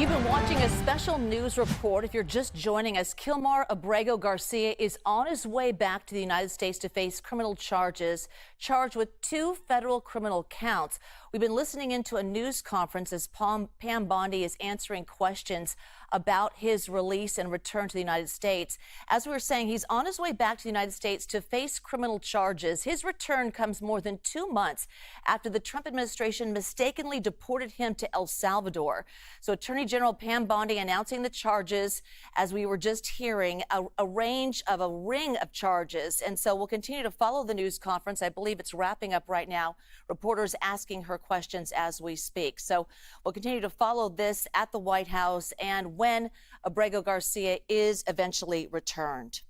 You've been watching a special news report. If you're just joining us, Kilmar Abrego Garcia is on his way back to the United States to face criminal charges, charged with 2 federal criminal counts. We've been listening into a news conference as Pam Bondi is answering questions about his release and return to the United States. As we were saying, he's on his way back to the United States to face criminal charges. His return comes more than 2 months after the Trump administration mistakenly deported him to El Salvador. So Attorney General Pam Bondi announcing the charges, as we were just hearing, a ring of charges. And so we'll continue to follow the news conference. I believe it's wrapping up right now. Reporters asking her questions as we speak. So we'll continue to follow this at the White House and when Abrego Garcia is eventually returned.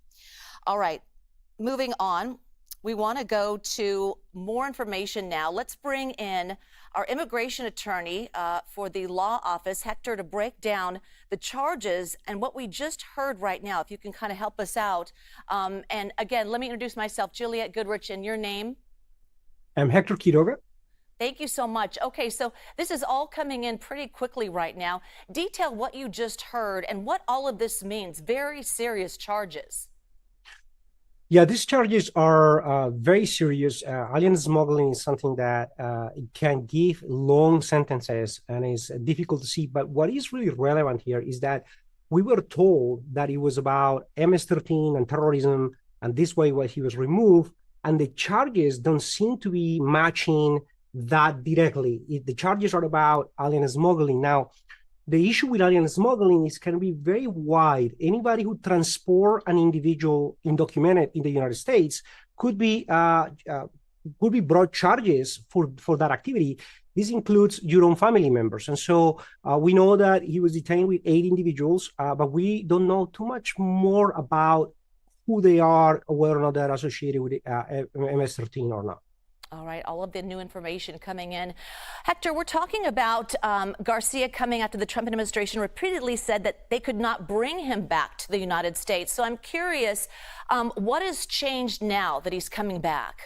All right, moving on. We want to go to more information now. Let's bring in our immigration attorney for the law office, Hector, to break down the charges and what we just heard right now. If you can kind of help us out. And again, let me introduce myself, Juliet Goodrich, and your name? I'm Hector Quiroga. Thank you so much. Okay, so this is all coming in pretty quickly right now. Detail what you just heard and what all of this means. Very serious charges. Yeah, these charges are very serious. Alien smuggling is something that it can give long sentences and is difficult to see. But what is really relevant here is that we were told that it was about MS-13 and terrorism, and this way why he was removed. And the charges don't seem to be matching that directly. The charges are about alien smuggling. Now, the issue with alien smuggling is can be very wide. Anybody who transport an individual undocumented in the United States could be brought charges for that activity. This includes your own family members. And so we know that he was detained with 8 individuals, but we don't know too much more about who they are or whether or not they're associated with MS-13 or not. All right, all of the new information coming in. Hector, we're talking about Garcia coming after the Trump administration repeatedly said that they could not bring him back to the United States. So I'm curious, what has changed now that he's coming back?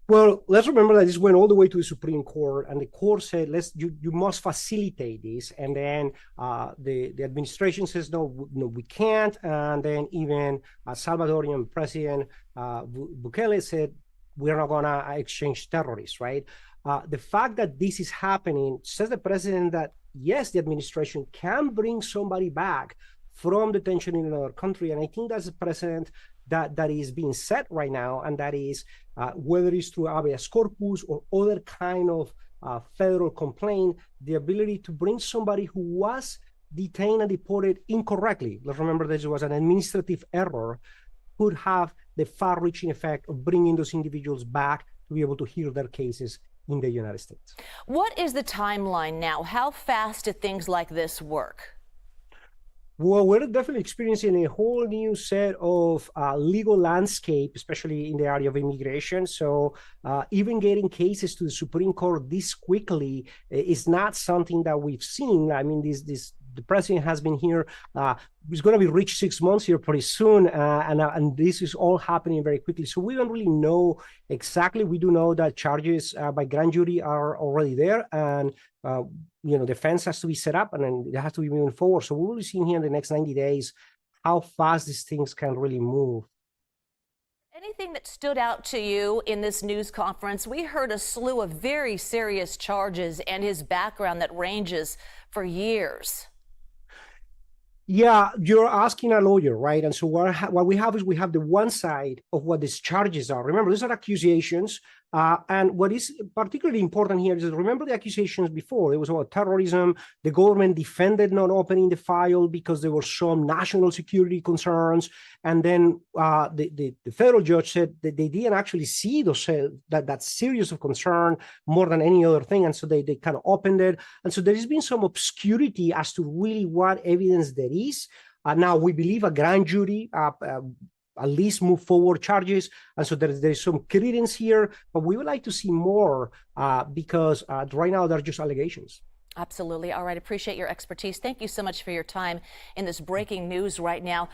Well, let's remember that this went all the way to the Supreme Court, and the court said, you must facilitate this. And then the administration says, no, we can't. And then even Salvadorian President Bukele said, we're not going to exchange terrorists, right? The fact that this is happening says the president that, yes, the administration can bring somebody back from detention in another country. And I think that's a precedent that is being set right now. And that is whether it's through habeas corpus or other kind of federal complaint, the ability to bring somebody who was detained and deported incorrectly. Let's remember this was an administrative error, could have the far-reaching effect of bringing those individuals back to be able to hear their cases in the United States. What is the timeline now? How fast do things like this work? Well, we're definitely experiencing a whole new set of legal landscape, especially in the area of immigration. So even getting cases to the Supreme Court this quickly is not something that we've seen. I mean, the president has been here. He's going to be reached 6 months here pretty soon, and this is all happening very quickly. So we don't really know exactly. We do know that charges by grand jury are already there, and defense has to be set up, and then it has to be moving forward. So we will be seeing here in the next 90 days how fast these things can really move. Anything that stood out to you in this news conference? We heard a slew of very serious charges and his background that ranges for years. Yeah, you're asking a lawyer, right? And so what we have is we have the one side of what these charges are. Remember, these are accusations. And what is particularly important here is that remember the accusations before. It was about terrorism. The government defended not opening the file because there were some national security concerns. And then the federal judge said that they didn't actually see that serious of concern more than any other thing. And so they kind of opened it. And so there has been some obscurity as to really what evidence there is. Now, we believe a grand jury at least move forward charges. And so there is some credence here, but we would like to see more because right now they're just allegations. Absolutely. All right. Appreciate your expertise. Thank you so much for your time in this breaking news right now.